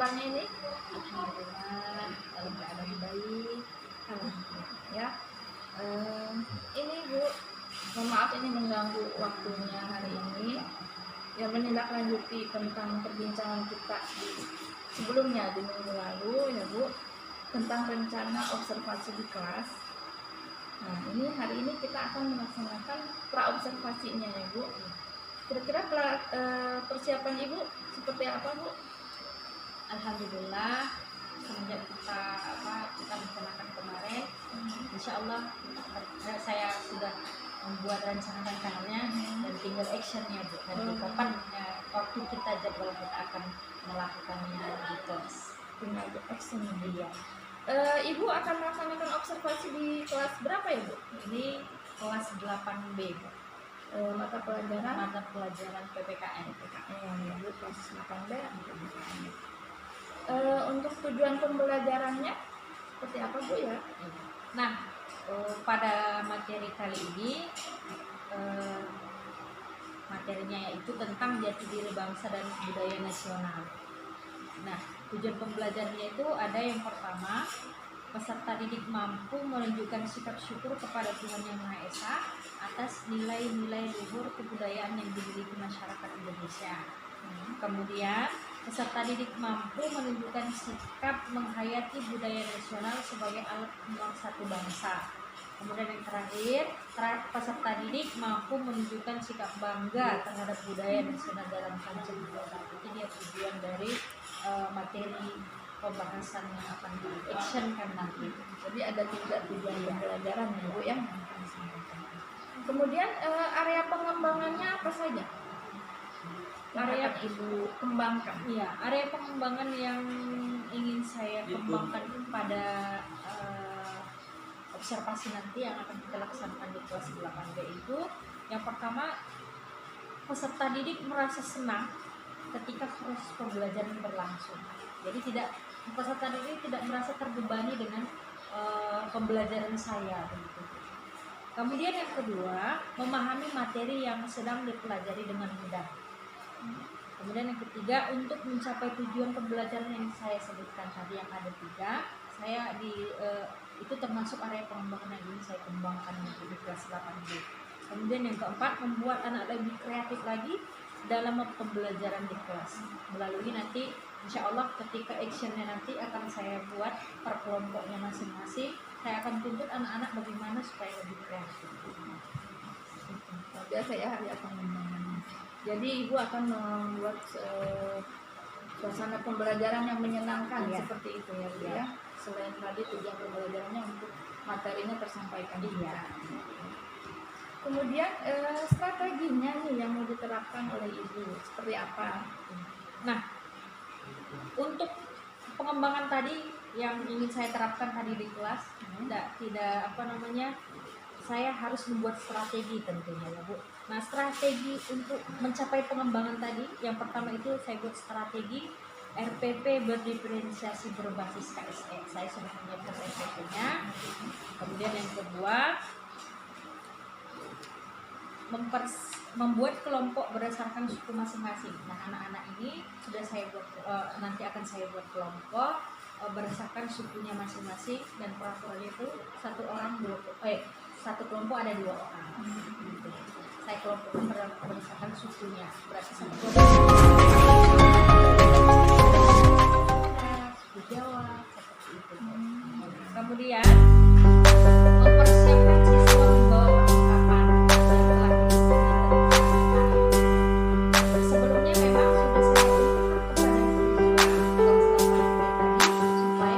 kabarnya ini? Alhamdulillah dalam keadaan baik. Alhamdulillah ya. Ini Bu, mohon maaf ini mengganggu waktunya hari ini. Yang menindaklanjuti tentang perbincangan kita sebelumnya di minggu lalu ya Bu, tentang rencana observasi di kelas. Nah ini hari ini kita akan melaksanakan pra-observasinya ya Bu. Kira-kira persiapan Ibu seperti apa Bu? Alhamdulillah semenjak kita rencanakan kemarin, insya Allah saya sudah membuat rencana-rencananya dan tinggal actionnya Bu. Dan kapan waktu kita jadwal kita akan melakukannya di kelas. Tinggal action ya. Ibu akan melaksanakan observasi di kelas berapa ya Bu? Ini kelas 8B Bu. Mata pelajaran PPKN. ya Bu, kelas 8B. Untuk tujuan pembelajarannya seperti apa Bu ya? Nah, pada materi kali ini materinya yaitu tentang jati diri bangsa dan budaya nasional. Nah, tujuan pembelajarannya itu ada yang pertama, peserta didik mampu menunjukkan sikap syukur kepada Tuhan Yang Maha Esa atas nilai-nilai luhur kebudayaan yang dimiliki masyarakat Indonesia. Kemudian, peserta didik mampu menunjukkan sikap menghayati budaya nasional sebagai alat pemersatu bangsa. Kemudian yang terakhir, peserta didik mampu menunjukkan sikap bangga terhadap budaya nasional dalam kancah internasional. Itu dia tujuan dari materi pembahasan yang akan di-actionkan nanti. Jadi ada 3 tujuan pembelajaran ya Bu ya. Kemudian area pengembangannya apa saja? Area Ibu kembangkan. Iya, area pengembangan yang ingin saya kembangkan pada observasi nanti yang akan kita laksanakan di kelas 8B itu, yang pertama, peserta didik merasa senang ketika proses pembelajaran berlangsung. Jadi peserta didik tidak merasa terbebani dengan pembelajaran saya begitu. Kemudian yang kedua, memahami materi yang sedang dipelajari dengan mudah. Kemudian yang ketiga, untuk mencapai tujuan pembelajaran yang saya sebutkan tadi yang ada 3, saya itu termasuk area pengembangan yang ingin saya kembangkan di kelas 8B. Kemudian yang keempat, membuat anak lebih kreatif lagi dalam pembelajaran di kelas. Melalui nanti, insya Allah ketika actionnya nanti akan saya buat per kelompoknya masing-masing. Saya akan tuntut anak-anak bagaimana supaya lebih kreatif. Biasa ya area pengembangan. Jadi Ibu akan membuat suasana pembelajaran yang menyenangkan Iya. Seperti itu ya Bu ya. Selain tadi tujuan pembelajarannya untuk materinya tersampaikan. Iya. Kemudian strateginya nih yang mau diterapkan oleh Ibu seperti apa? Nah, untuk pengembangan tadi yang ingin saya terapkan tadi di kelas, saya harus membuat strategi tentunya ya Bu. Nah, strategi untuk mencapai pengembangan tadi, yang pertama itu saya buat strategi RPP berdiferensiasi berbasis KSE. Saya sudah menyiapkan RPP-nya. Kemudian yang kedua, membuat kelompok berdasarkan suku masing-masing. Nah, anak-anak ini sudah saya buat, nanti akan saya buat kelompok berdasarkan sukunya masing-masing, dan peraturannya itu satu kelompok ada 2 orang. Gitu. Saya kelompokkan berdasarkan sukunya, berarti satu kelompok suku Jawa seperti itu. Kemudian mempersiapkan siswa membawa perlengkapan yang berlaku. Sebelumnya memang sudah saya kepada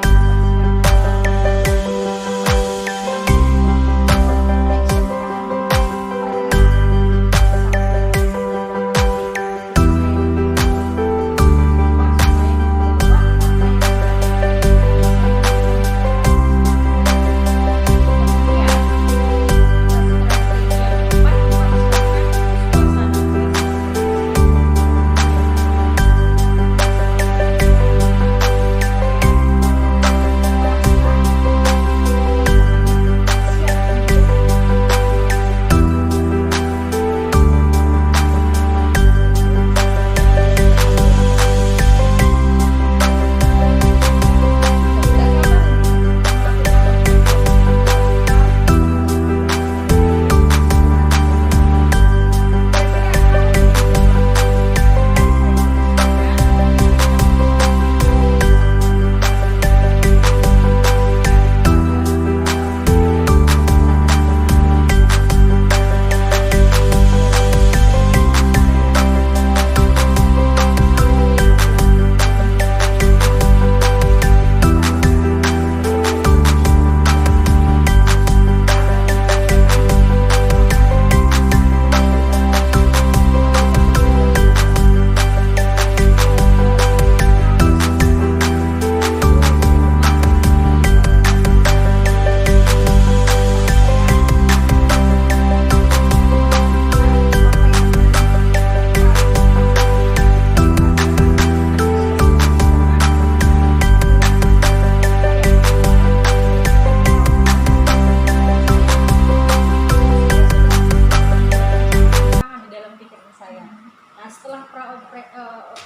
siswa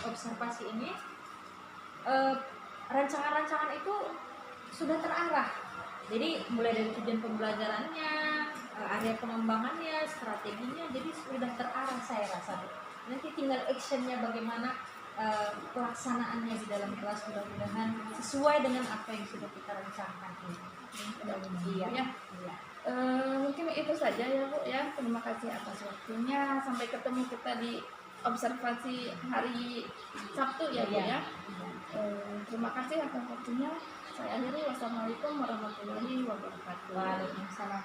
observasi ini rancangan-rancangan itu sudah terarah. Jadi mulai dari tujuan pembelajarannya, area pengembangannya, strateginya, jadi sudah terarah saya rasa. Nanti tinggal actionnya bagaimana, pelaksanaannya di dalam kelas, mudah-mudahan sesuai dengan apa yang sudah kita rencanakan ini. Iya. Ya. Iya. Mungkin itu saja ya Bu ya. Terima kasih atas waktunya. Sampai ketemu kita di observasi hari Sabtu ya Bu Iya. ya. Terima kasih atas waktunya. Saya akhiri. Wassalamualaikum warahmatullahi wabarakatuh. Waalaikumsalam.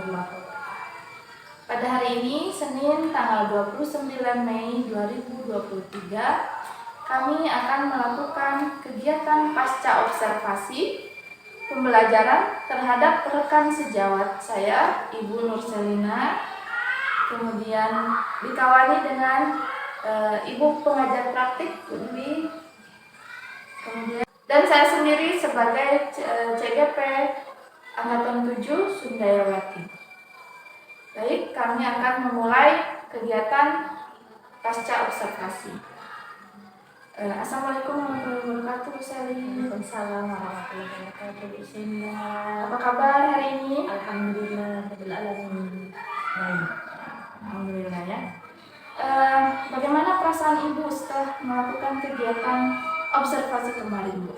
warahmatullahi wabarakatuh. Pada hari ini, Senin tanggal 29 Mei 2023, kami akan melakukan kegiatan pasca observasi pembelajaran terhadap rekan sejawat saya, Ibu Nurselina, kemudian dikawani dengan Ibu pengajar praktik, Bu Dwi, kemudian dan saya sendiri sebagai CGP Angkatan 7 Sundayawati. Baik, kami akan memulai kegiatan pasca observasi. Assalamualaikum warahmatullahi wabarakatuh, Bu Selin. Waalaikumsalam warahmatullahi wabarakatuh. Bismillah. Apa kabar hari ini? Alhamdulillah rabbil alamin. Baik. Alhamdulillah ya. Bagaimana perasaan Ibu setelah melakukan kegiatan observasi kemarin, Bu?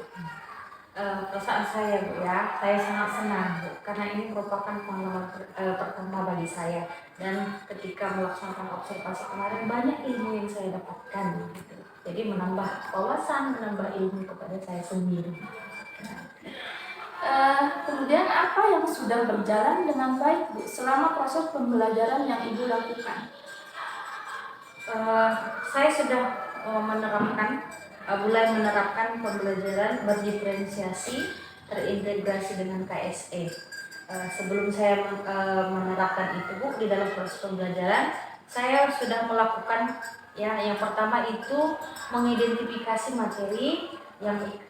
Perasaan saya, Bu, ya, saya sangat senang, Bu, karena ini merupakan pengalaman pertama bagi saya, dan ketika melaksanakan observasi kemarin banyak ilmu yang saya dapatkan, gitu. Jadi menambah wawasan, menambah ilmu kepada saya sendiri. Kemudian apa yang sudah berjalan dengan baik, Bu, selama proses pembelajaran yang Ibu lakukan? Saya sudah mulai menerapkan pembelajaran berdiferensiasi terintegrasi dengan KSE. Sebelum saya menerapkan itu, Bu, di dalam proses pembelajaran, saya sudah melakukan, ya, yang pertama itu mengidentifikasi materi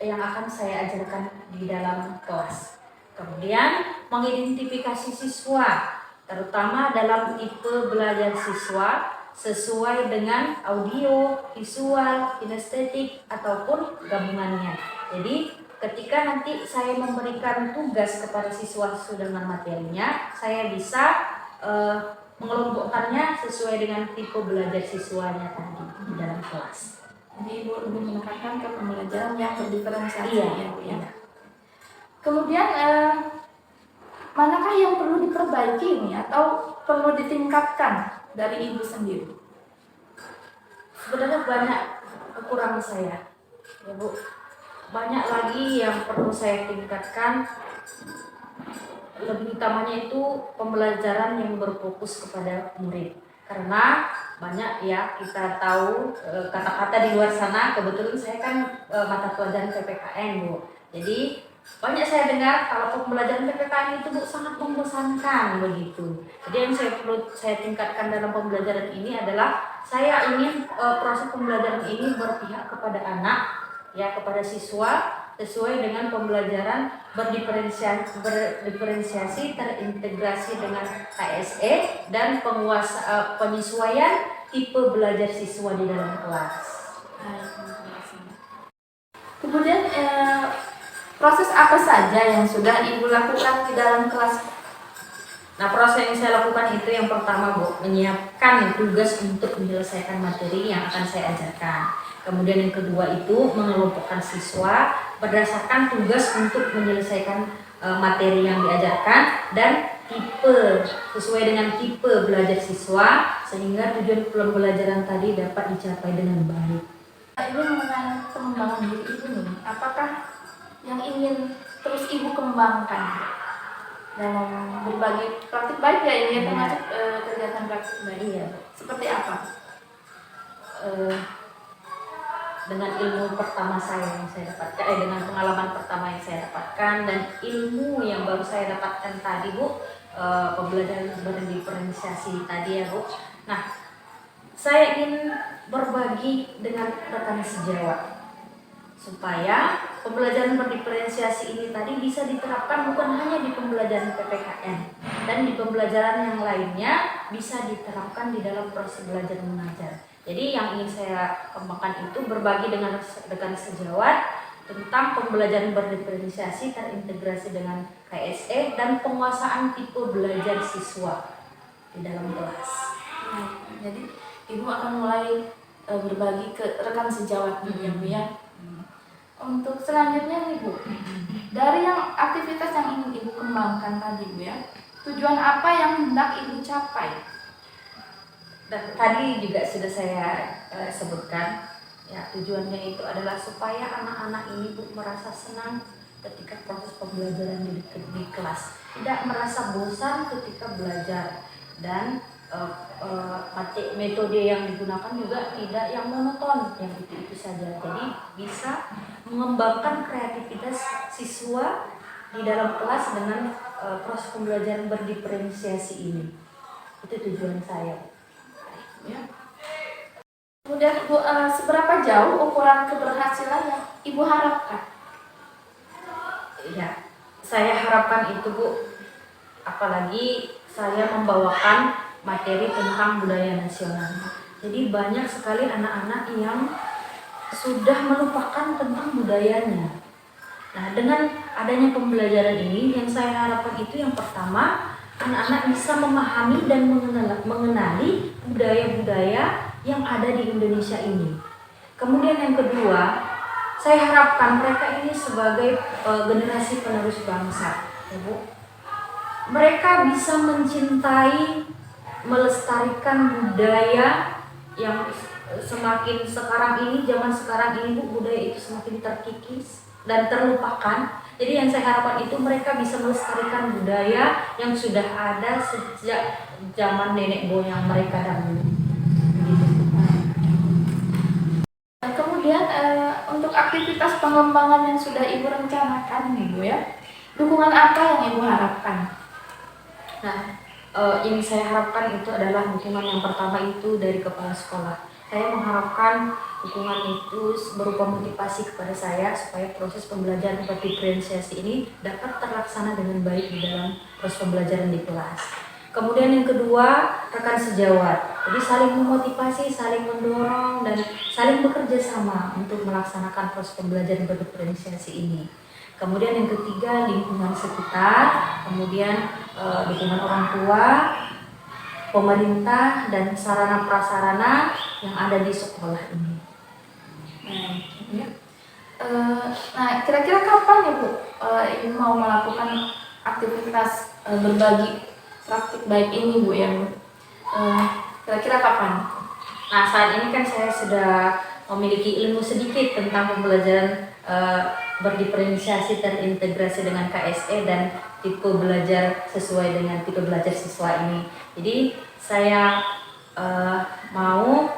yang akan saya ajarkan di dalam kelas. Kemudian mengidentifikasi siswa, terutama dalam tipe belajar siswa sesuai dengan audio, visual, kinestetik, ataupun gabungannya. Jadi ketika nanti saya memberikan tugas kepada siswa sesuai dengan materinya, saya bisa mengelompokkannya sesuai dengan tipe belajar siswanya tadi di dalam kelas. Jadi Ibu lebih menekankan ke pembelajaran yang berdiferensiasi, Iya, ya, Bu, ya. iya. Kemudian manakah yang perlu diperbaiki nih atau perlu ditingkatkan dari Ibu sendiri? Sebenarnya banyak kekurangan saya, ya, Bu. Banyak lagi yang perlu saya tingkatkan. Lebih utamanya itu pembelajaran yang berfokus kepada murid. Karena banyak, ya, kita tahu kata-kata di luar sana. Kebetulan saya kan mata pelajaran PPKN, Bu. Jadi banyak saya dengar kalau pembelajaran PPKN itu, Bu, sangat membosankan begitu. Jadi yang saya tingkatkan dalam pembelajaran ini adalah saya ingin proses pembelajaran ini berpihak kepada anak, ya, kepada siswa, sesuai dengan pembelajaran berdiferensiasi terintegrasi dengan KSE dan penyesuaian tipe belajar siswa di dalam kelas. Kemudian proses apa saja yang sudah Ibu lakukan di dalam kelas? Nah, proses yang saya lakukan itu yang pertama, Bu, menyiapkan tugas untuk menyelesaikan materi yang akan saya ajarkan. Kemudian yang kedua itu mengelompokkan siswa berdasarkan tugas untuk menyelesaikan materi yang diajarkan dan tipe, sesuai dengan tipe belajar siswa, sehingga tujuan pembelajaran tadi dapat dicapai dengan baik. Ibu mengenai pengembangan diri Ibu nih, apakah yang ingin terus Ibu kembangkan dalam berbagai praktik baik, ya, ini termasuk kegiatan praktik baik? Iya. Seperti apa? Dengan ilmu pertama saya yang saya dapatkan, dengan pengalaman pertama yang saya dapatkan dan ilmu yang baru saya dapatkan tadi, Bu, pembelajaran berdiferensiasi tadi, ya, Bu. Nah, saya ingin berbagi dengan rekan sejawat supaya pembelajaran berdiferensiasi ini tadi bisa diterapkan bukan hanya di pembelajaran PPKN dan di pembelajaran yang lainnya, bisa diterapkan di dalam proses belajar mengajar. Jadi yang ingin saya kembangkan itu berbagi dengan rekan sejawat tentang pembelajaran berdiferensiasi terintegrasi dengan KSE dan penguasaan tipe belajar siswa di dalam kelas. Jadi Ibu akan mulai berbagi ke rekan sejawat, ya, Bu, ya. Untuk selanjutnya nih, Bu, dari yang aktivitas yang ingin Ibu kembangkan tadi, Bu, ya, tujuan apa yang hendak Ibu capai? Dan tadi juga sudah saya sebutkan, ya, tujuannya itu adalah supaya anak-anak ini, Bu, merasa senang ketika proses pembelajaran di kelas, tidak merasa bosan ketika belajar, dan metode yang digunakan juga tidak yang monoton, yang itu saja. Jadi bisa mengembangkan kreativitas siswa di dalam kelas dengan proses pembelajaran berdiferensiasi ini. Itu tujuan saya. Ya. Kemudian Bu, seberapa jauh ukuran keberhasilan yang Ibu harapkan? Ya, saya harapkan itu Bu, apalagi saya membawakan materi tentang budaya nasional. Jadi banyak sekali anak-anak yang sudah melupakan tentang budayanya. Nah, dengan adanya pembelajaran ini, yang saya harapkan itu yang pertama, anak-anak bisa memahami dan mengenali budaya-budaya yang ada di Indonesia ini. Kemudian yang kedua, saya harapkan mereka ini sebagai generasi penerus bangsa, ya Bu. Mereka bisa mencintai, melestarikan budaya yang semakin sekarang ini, zaman sekarang ini Bu, budaya itu semakin terkikis dan terlupakan. Jadi yang saya harapkan itu mereka bisa melestarikan budaya yang sudah ada sejak zaman nenek moyang mereka dahulu. Kemudian untuk aktivitas pengembangan yang sudah Ibu rencanakan nih Bu ya, dukungan apa yang Ibu harapkan? Nah, yang saya harapkan itu adalah dukungan yang pertama itu dari kepala sekolah. Saya mengharapkan dukungan itu berupa motivasi kepada saya supaya proses pembelajaran berdiferensiasi ini dapat terlaksana dengan baik di dalam proses pembelajaran di kelas. Kemudian yang kedua, rekan sejawat. Jadi saling memotivasi, saling mendorong, dan saling bekerja sama untuk melaksanakan proses pembelajaran berdiferensiasi ini. Kemudian yang ketiga, lingkungan sekitar, kemudian dukungan orang tua, pemerintah, dan sarana prasarana yang ada di sekolah ini. Nah, kira-kira kapan ya Bu Ibu mau melakukan aktivitas berbagi praktik baik ini Bu ya? Kira-kira kapan? Nah, saat ini kan saya sudah memiliki ilmu sedikit tentang pembelajaran berdiferensiasi terintegrasi dengan KSE dan tipe belajar sesuai dengan tipe belajar siswa ini. Jadi saya mau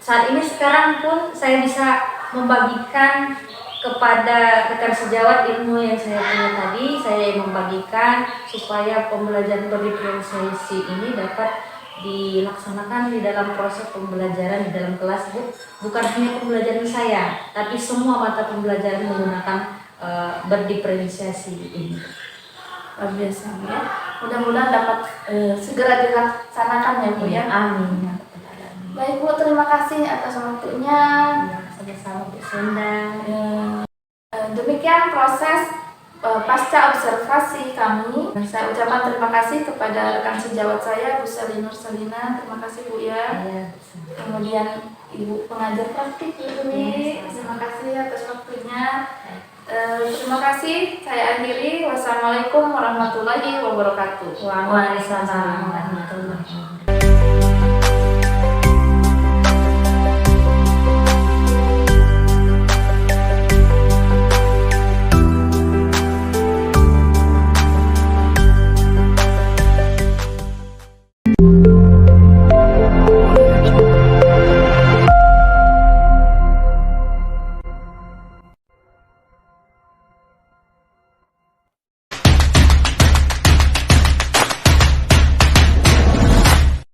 saat ini sekarang pun saya bisa membagikan kepada rekan sejawat ilmu yang saya punya tadi. Saya membagikan supaya pembelajaran berdiferensiasi ini dapat dilaksanakan di dalam proses pembelajaran di dalam kelas Bu. Bukan hanya pembelajaran saya, tapi semua mata pembelajaran menggunakan berdiferensiasi ini. Luar biasa ya. Mudah-mudahan dapat segera dilaksanakan ya Bu ya. Amin. Baik Bu, terima kasih atas waktunya. Sama-sama Bu Senda. Demikian proses pasca observasi kami. Saya ucapkan terima kasih kepada rekan sejawat saya Bu Sally Nurselina. Terima kasih Bu ya. Kemudian Ibu pengajar praktik Bu Dwi. Terima kasih atas waktunya. Terima kasih. Saya akhiri. Wassalamualaikum warahmatullahi wabarakatuh. Waalaikumsalam.